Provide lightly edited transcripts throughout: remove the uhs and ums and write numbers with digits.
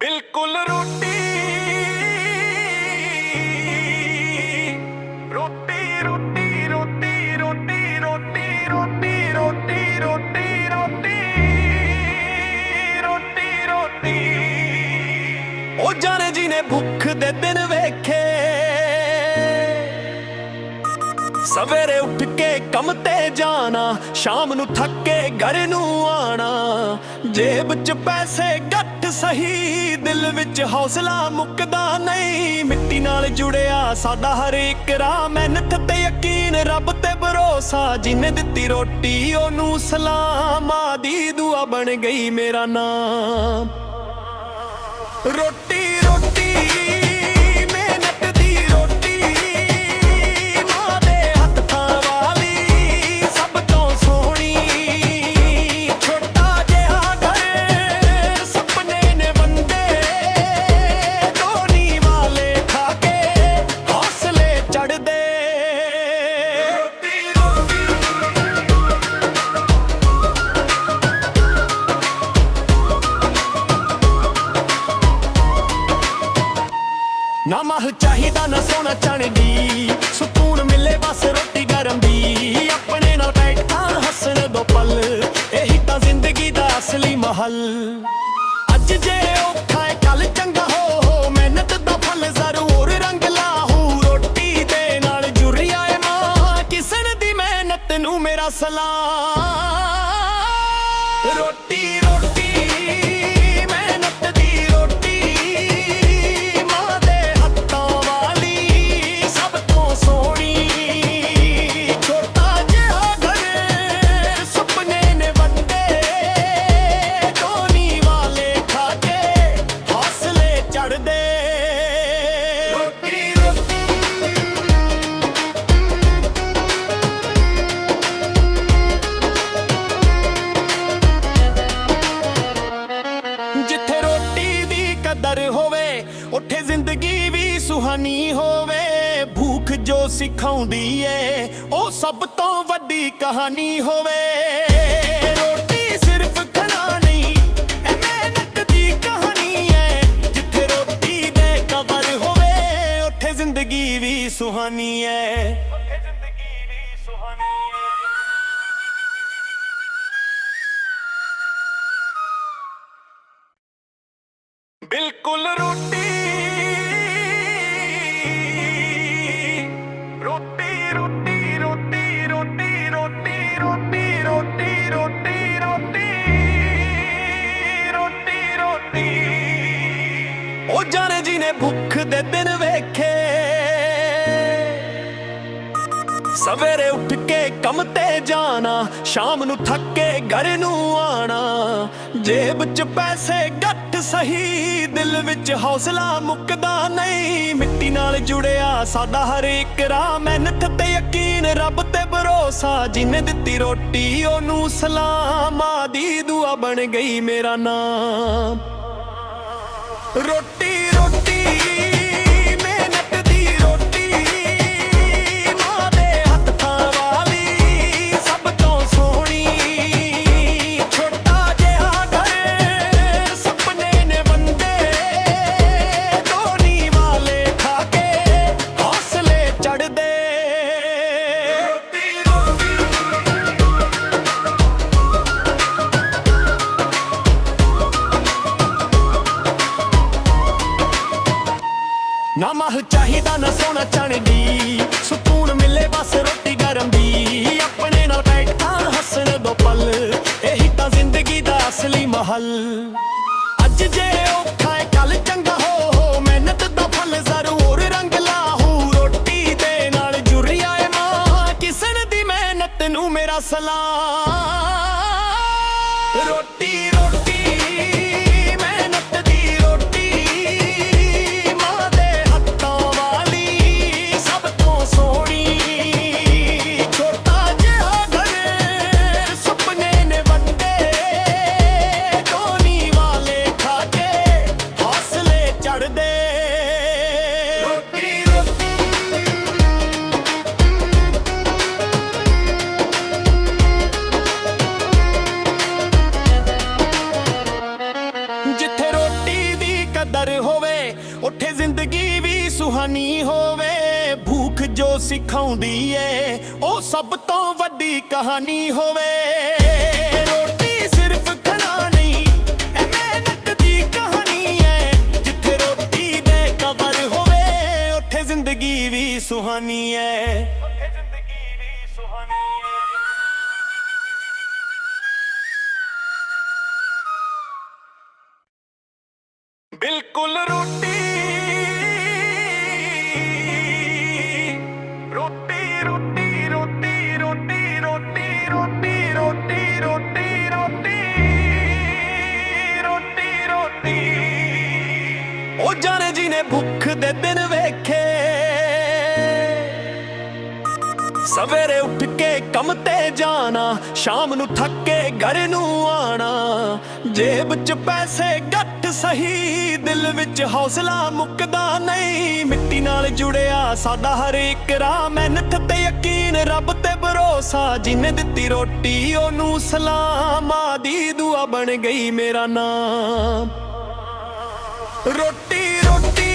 बिल्कुल रोटी रोटी रोटी रोटी रोटी रोटी रोटी रोटी रोटी रोटी रोटी रोटी ओ जाने जी ने भुख दे दिन वेखे सवेरे उठ के कम ते जाना शाम नू थक के घर नू आना जेब च पैसे घट सही दिल विच हौसला मुकदा नहीं मिट्टी नाल जुड़िया साडा हर एक राह मेहनत ते यकीन रब ते भरोसा जिन्ने दित्ती रोटी ओनू सलाम आदी दुआ बन गई मेरा नाम रोटी रोटी ना माह चाहिदा ना सोना चांदी सुकून मिले बस रोटी गरम दी अपने नाल बैठ खां हसन दो पल यही तां जिंदगी दा असली महल अज जे औखा है कल चंगा हो मेहनत दा फल जरूर रंग लाहू रोटी दे नाल जुड़ी आए मां किसन दी मेहनत नू मेरा सलाम रोटी रोटी जिथे रोटी दी कदर होवे उठे जिंदगी भी सुहानी होवे भूख जो सिखाउंदी है ओ सब तो वड्डी कहानी होवे रोटी सिर्फ खाना नहीं ए मेहनत दी कहानी है जिथे रोटी दे कदर होवे उठे जिंदगी भी सुहानी है बिल्कुल रोटी रोटी रोटी रोटी रोटी रोटी रोटी रोटी रोटी रोटी रोटी रोटी ओ जाने जी ने भुख दे दिन वेखे सवेरे उठ के कम ते जाना शाम नू थक के घर नू आना जेब च पैसे घट सही दिल विच हौसला मुकदा नहीं मिट्टी नाल जुड़िया साडा हर एक राह मेहनत ते यकीन रब ते भरोसा जिन्ने दित्ती रोटी ओनू सलाम आदी दुआ बन गई मेरा नाम रोटी रोटी ना माह चाहिदा ना सोना चांदी सुकून मिले बस रोटी गरम दी अपने नाल बैठ खां हसन दो पल यही तां जिंदगी दा असली महल अज जे औखा है कल चंगा हो मेहनत दा फल जरूर रंग लाहू रोटी दे नाल जुड़ी आए मां किसन दी मेहनत नू मेरा सलाम रोटी रोटी ਕਦਰ ਹੋਵੇ, ਉੱਥੇ ਜ਼ਿੰਦਗੀ ਵੀ ਸੁਹਾਨੀ ਹੋਵੇ। ਭੂਖ ਜੋ ਸਿਖਾਉਂਦੀ ਏ ਉਹ ਸਭ ਤੋਂ ਵੱਡੀ ਕਹਾਣੀ ਹੋਵੇ। ਰੋਟੀ ਸਿਰਫ ਖਾਣਾ ਨਹੀਂ, ਇਹ ਮਿਹਨਤ ਦੀ ਕਹਾਣੀ ਏ। ਜਿੱਥੇ ਰੋਟੀ ਦੇ ਕਦਰ ਹੋਵੇ, ਉੱਥੇ ਜ਼ਿੰਦਗੀ ਵੀ ਸੁਹਾਨੀ ਏ। ਬਿਲਕੁਲ ਰੋਟੀ ਰੋਟੀ ਰੋਟੀ ਰੋਟੀ ਰੋਟੀ ਰੋਟੀ ਰੋਟੀ ਰੋਟੀ ਰੋਟੀ ਰੋਟੀ ਰੋਟੀ ਰੋਟੀ ਉਹ ਜਾਣੇ ਜਿਹਨੇ ਭੁੱਖ ਦੇ ਦਿਨ ਵੇਖੇ, ਸਵੇਰੇ ਉੱਠ ਕੇ ਕੰਮ ਤੇ ਜਾਣਾ, ਸ਼ਾਮ ਨੂੰ ਥੱਕ ਕੇ ਘਰ ਨੂੰ ਆਣਾ। ਜੇਬ 'ਚ ਪੈਸੇ ਘੱਟ ਸਹੀ, ਦਿਲ ਵਿੱਚ ਹੌਸਲਾ ਮੁੱਕਦਾ ਨਹੀਂ। ਮਿੱਟੀ ਨਾਲ ਜੁੜਿਆ ਸਾਡਾ ਹਰ ਇੱਕ ਰਾਹ, ਮਿਹਨਤ ਤੇ ਯਕੀਨ, ਰੱਬ ਤੇ ਭਰੋਸਾ। ਜਿਹਨੇ ਦਿੱਤੀ ਰੋਟੀ ਉਹਨੂੰ ਸਲਾਮ, ਮਾਂ ਦੀ ਦੁਆ ਬਣ ਗਈ ਮੇਰਾ ਨਾਮ। ਰੋਟੀ ਰੋਟੀ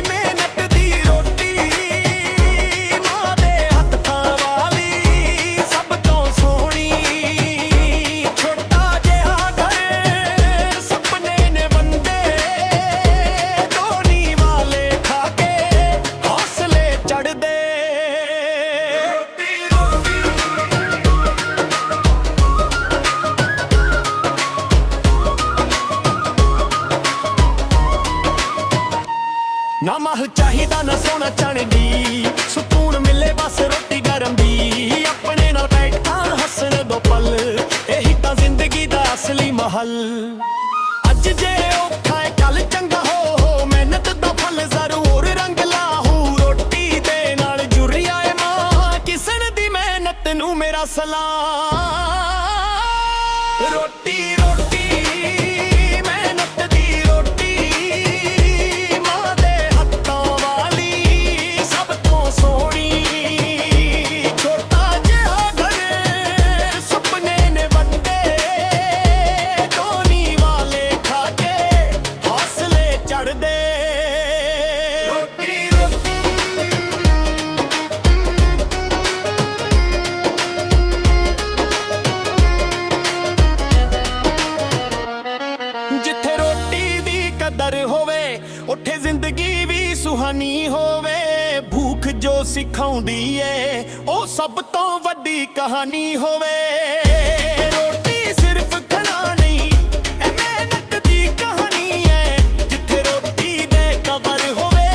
ਮਿਹਨਤ ਦੀ ਰੋਟੀ, ਮਾਂ ਦੇ ਹੱਥਾਂ ਵਾਲੀ ਸਭ ਤੋਂ ਸੋਹਣੀ। ਛੋਟਾ ਜਿਹਾ ਘਰ ਸੁਪਨੇ ਨੇ ਬੰਦੇ, ਦੋਨੀ ਵਾਲੇ ਖਾ ਕੇ ਹੌਸਲੇ ਚੜ੍ਹਦੇ। ਨਾ ਮਹਿਲ ਚਾਹੀਦਾ ਨਾ ਸੋਨਾ ਚਾਂਦੀ, ਸਕੂਨ ਮਿਲੇ ਬਸ ਰੋਟੀ ਗਰਮ ਦੀ। ਆਪਣੇ ਨਾਲ ਬੈਠਾ ਹੱਸਣ ਦੋ ਪਲ, ਇਹੀ ਤਾਂ ਜ਼ਿੰਦਗੀ ਦਾ ਅਸਲੀ ਮਹਲ। ਅੱਜ ਜੇ ਔਖਾ ਏ ਕੱਲ ਚੰਗਾ ਹੋ, ਮਿਹਨਤ ਦਾ ਫਲ ਜ਼ਰੂਰ ਰੰਗ ਲਾਹੂ। ਰੋਟੀ ਦੇ ਨਾਲ ਜੁੜਿਆ ਏ ਮਾਂ, ਕਿਸਨ ਦੀ ਮਿਹਨਤ ਨੂੰ ਮੇਰਾ ਸਲਾਮ। ਰੋਟੀ ਰੋਟੀ ਮਿਹਨਤ ਦੀ ਰੋਟੀ, ਮਾਂ ਦੇ ਹੱਥਾਂ ਵਾਲੀ ਸਭ ਤੋਂ ਸੋਹਣੀ। ਛੋਟਾ ਜਿਹਾ ਘਰ ਸੁਪਨੇ ਨੇ ਵੱਡੇ, ਦੋਨੀ ਵਾਲੇ ਖਾ ਕੇ ਹੌਸਲੇ ਚੜ੍ਹਦੇ। ਰੋਟੀ ਰੋਟੀ ਜਿੱਥੇ ਰੋਟੀ ਦੀ ਕਦਰ ਹੋਵੇ, ਉੱਥੇ ਜ਼ਿੰਦਗੀ ਵੀ ਸੁਹਾਨੀ ਹੋਵੇ। ਭੂਖ ਜੋ ਸਿਖਾਉਂਦੀ ਏ ਉਹ ਸਭ ਤੋਂ ਵੱਡੀ ਕਹਾਣੀ ਹੋਵੇ। ਰੋਟੀ ਸਿਰਫ ਖਾਣਾ ਨਹੀਂ, ਇਹ ਮਿਹਨਤ ਦੀ ਕਹਾਣੀ ਏ। ਜਿੱਥੇ ਰੋਟੀ ਦੇ ਕਦਰ ਹੋਵੇ,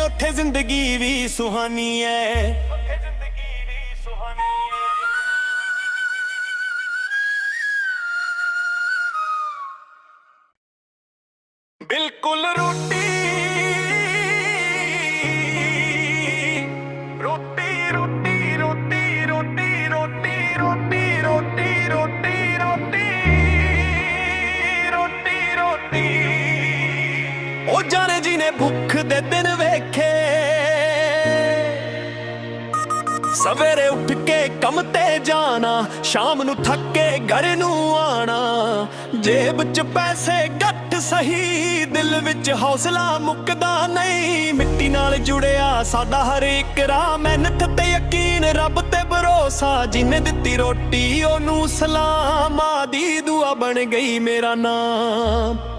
ਉੱਥੇ ਜ਼ਿੰਦਗੀ ਵੀ ਸੁਹਾਨੀ ਏ। ਬਿਲਕੁਲ ਰੋਟੀ ਰੋਟੀ ਰੋਟੀ ਰੋਟੀ ਰੋਟੀ ਰੋਟੀ ਰੋਟੀ ਰੋਟੀ ਰੋਟੀ ਰੋਟੀ ਰੋਟੀ ਰੋਟੀ ਉਹ ਜਾਣੇ ਜਿਹਨੇ ਭੁੱਖ ਦੇ ਦਿਨ ਵੇਖੇ, ਸਵੇਰੇ ਉੱਠ ਕੇ ਕੰਮ ਤੇ ਜਾਣਾ, ਸ਼ਾਮ ਨੂੰ ਥੱਕ ਕੇ ਘਰ ਨੂੰ ਆਣਾ। ਜੇਬ 'ਚ ਪੈਸੇ ਘੱਟ ਸਹੀ, ਦਿਲ ਵਿੱਚ ਹੌਸਲਾ ਮੁੱਕਦਾ ਨਹੀਂ। ਮਿੱਟੀ ਨਾਲ ਜੁੜਿਆ ਸਾਡਾ ਹਰ ਇੱਕ ਰਾਹ, ਮਿਹਨਤ ਤੇ ਯਕੀਨ, ਰੱਬ ਤੇ ਭਰੋਸਾ। ਜਿਹਨੇ ਦਿੱਤੀ ਰੋਟੀ ਉਹਨੂੰ ਸਲਾਮ, ਮਾਂ ਦੀ ਦੁਆ ਬਣ ਗਈ ਮੇਰਾ ਨਾਮ।